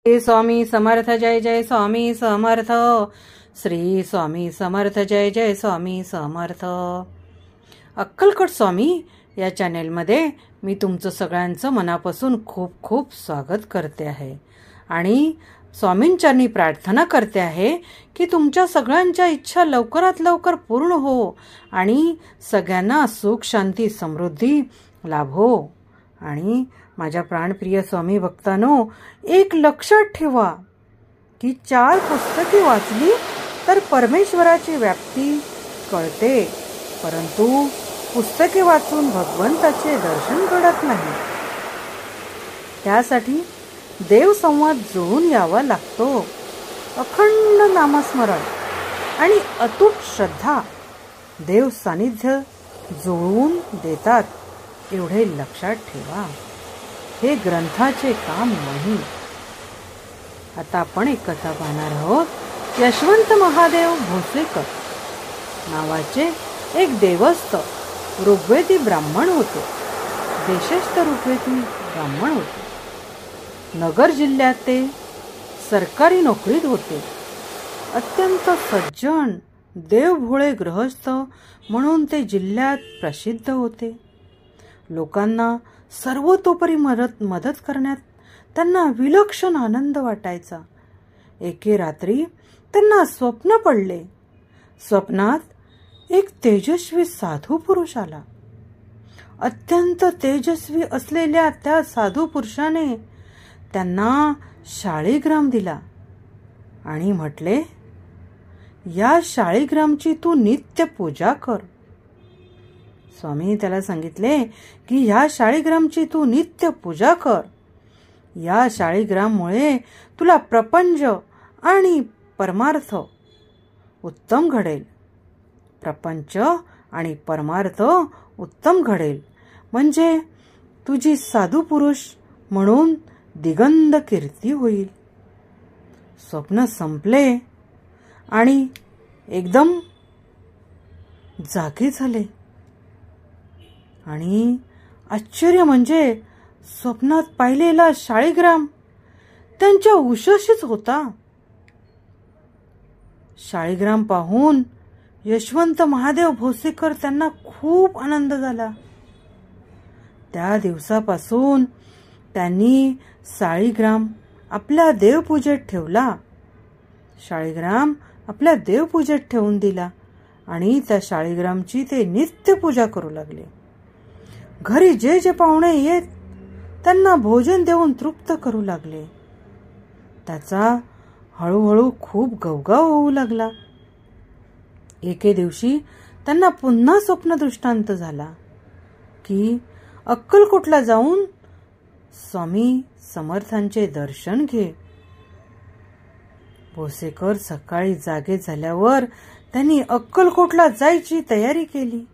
श्री स्वामी समर्थ जय जय स्वामी समर्थ। श्री स्वामी समर्थ जय जय स्वामी समर्थ। अक्कलकोट स्वामी या चॅनेलमध्ये मी तुमचं सगळ्यांचं मनापासून खूप खूप स्वागत करते आहे आणि स्वामींचरणी प्रार्थना करते आहे की तुमच्या सगळ्यांच्या इच्छा लवकरात लवकर पूर्ण हो आणि सगळ्यांना सुख शांती समृद्धी लाभो। आणि माझ्या प्राणप्रिय स्वामी भक्तांनो, एक लक्षात ठेवा की 4 पुस्तके वाचली तर परमेश्वराची व्याप्ती कळते, परंतु पुस्तके वाचून भगवंताचे दर्शन घडत नाही। त्यासाठी देव संवाद जुळून यावा लागतो। अखंड नामस्मरण आणि अतूट श्रद्धा देव सानिध्य जुळवून देतात, एवढे लक्षात ठेवा। हे ग्रंथाचे काम नाही। आता आपण एक कथा पाहणार आहोत। यशवंत महादेव भोसेकर नावाचे एक देवस्थ ऋग्वेदी ब्राह्मण होते। देशस्थ ऋग्वेदी ब्राह्मण होते। नगर जिल्ह्यात ते सरकारी नोकरीत होते। अत्यंत सज्जन देवभोळे गृहस्थ म्हणून ते जिल्ह्यात प्रसिद्ध होते। लोकांना सर्वतोपरी मदत करण्यात त्यांना विलक्षण आनंद वाटायचा। एके रात्री त्यांना स्वप्न पडले। स्वप्नात एक तेजस्वी साधू पुरुष आला। अत्यंत तेजस्वी असलेल्या त्या साधू पुरुषाने त्यांना शाळीग्राम दिला आणि म्हटले, या शाळीग्रामची तू नित्य पूजा कर। स्वामी त्याला सांगितले की ह्या शाळीग्रामची तू नित्य पूजा कर। या शाळीग्राममुळे तुला प्रपंच आणि परमार्थ उत्तम घडेल। प्रपंच आणि परमार्थ उत्तम घडेल म्हणजे तुझी साधू पुरुष म्हणून दिगंध कीर्ती होईल। स्वप्न संपले आणि एकदम जागे झाले आणि आश्चर्य म्हणजे स्वप्नात पाहिलेला शाळीग्राम त्यांच्या उशाशीच होता। शाळीग्राम पाहून यशवंत महादेव भोसेकर त्यांना खूप आनंद झाला। त्या दिवसापासून त्यांनी शाळीग्राम आपल्या देवपूजेत ठेवला। शाळीग्राम आपल्या देवपूजेत ठेवून दिला आणि त्या शाळीग्रामची ते नित्य पूजा करू लागले। घरी जे जे पाहुणे येत त्यांना भोजन देऊन तृप्त करू लागले। त्याचा हळूहळू खूप गवगाव होऊ लागला। एके दिवशी त्यांना पुन्हा स्वप्न दृष्टांत झाला की अक्कलकोटला जाऊन स्वामी समर्थांचे दर्शन घे। भोसेकर सकाळी जागे झाल्यावर त्यांनी अक्कलकोटला जायची तयारी केली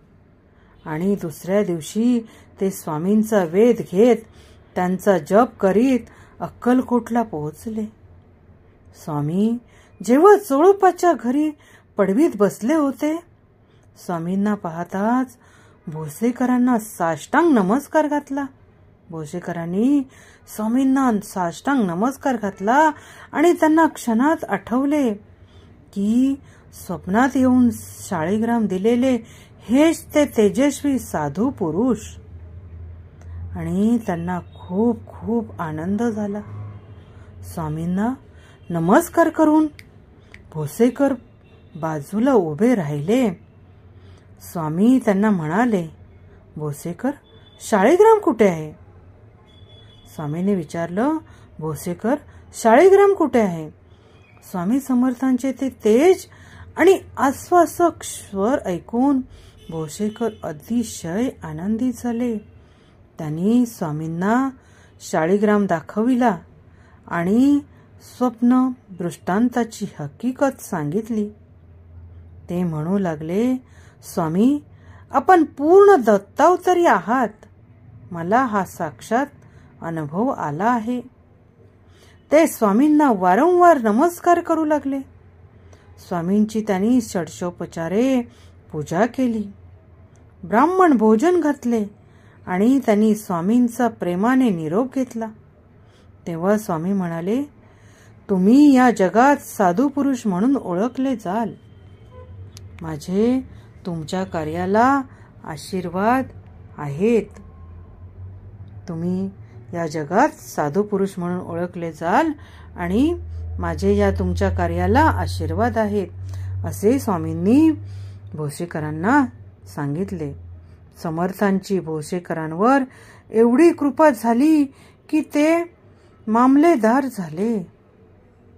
आणि दुसऱ्या दिवशी ते स्वामींचा वेध घेत त्यांचा जप करीत अक्कलकोटला पोहोचले। स्वामी जेव्हा चोळपाच्या घरी पडवीत बसले होते, स्वामींना पाहताच भोसेकरांना साष्टांग नमस्कार घातला। भोसेकरांनी स्वामींना साष्टांग नमस्कार घातला आणि त्यांना क्षणात आठवले की स्वप्नात येऊन शाळीग्राम दिलेले हेच ते तेजस्वी साधू पुरुष आणि त्यांना खूप खूप आनंद झाला। स्वामींना नमस्कार करून भोसेकर बाजूला उभे राहिले। स्वामी त्यांना म्हणाले, भोसेकर, शाळीग्राम कुठे आहे? स्वामीने विचारलं, भोसेकर, शाळीग्राम कुठे आहे? स्वामी समर्थांचे ते तेज आणि आश्वासक स्वर ऐकून भोसेकर अतिशय आनंदित झाले। त्यांनी स्वामींना शाळीग्राम दाखविला आणि स्वप्न दृष्टांताची हकीकत सांगितली। ते म्हणू लागले, स्वामी, आपण पूर्ण दत्तावतारी आहात। मला हा साक्षात अनुभव आला आहे। ते स्वामींना वारंवार नमस्कार करू लागले। स्वामींची त्यांनी षडशोपचारे पूजा केली। ब्राह्मण भोजन घातले आणि त्यांनी स्वामींचा प्रेमाने निरोप घेतला। तेव्हा स्वामी म्हणाले, तुम्ही या जगात साधू पुरुष म्हणून ओळखले जाल. माझे तुमच्या कार्याला आशीर्वाद आहेत. तुम्ही या जगात साधू पुरुष म्हणून ओळखले जाल आणि माझे या तुमच्या कार्याला आशीर्वाद आहेत, असे स्वामींनी भोसेकरांना सांगितले. समर्थांची भोसेकरांवर एवढी कृपा झाली की ते मामलेदार झाले.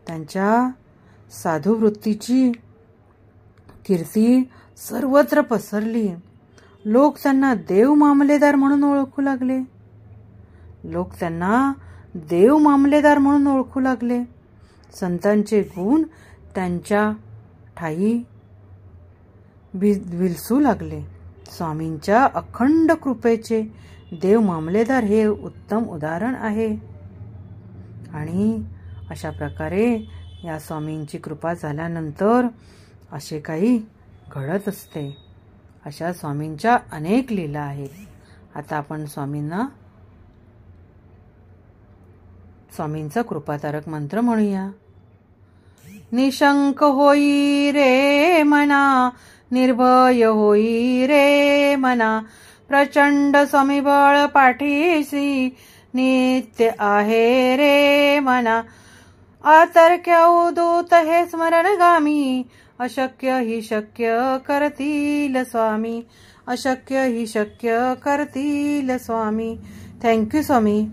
त्यांच्या साधुवृत्तीची कीर्ती सर्वत्र पसरली. लोक त्यांना देव मामलेदार म्हणून ओळखू लागले. संतांचे गुण त्यांच्या ठायी विलसू लागले. स्वामींच्या अखंड कृपेचे देव मामलेदार हे उत्तम उदाहरण आहे. आणि अशा प्रकारे या स्वामींची कृपा झाल्यानंतर असे काही घडत असते. अशा स्वामींच्या अनेक लीला आहेत. आता आपण स्वामींचा कृपातारक मंत्र म्हणूया. निशंक होई रे मना, निर्भय होई रे मना, प्रचंड स्वामीबळ पाठीसी नित्य आहे रे मना. आतर्क्य अवधूत हे स्मरणगामी, अशक्य ही शक्य करतील स्वामी, अशक्य ही शक्य करतील स्वामी. थँक्यू स्वामी.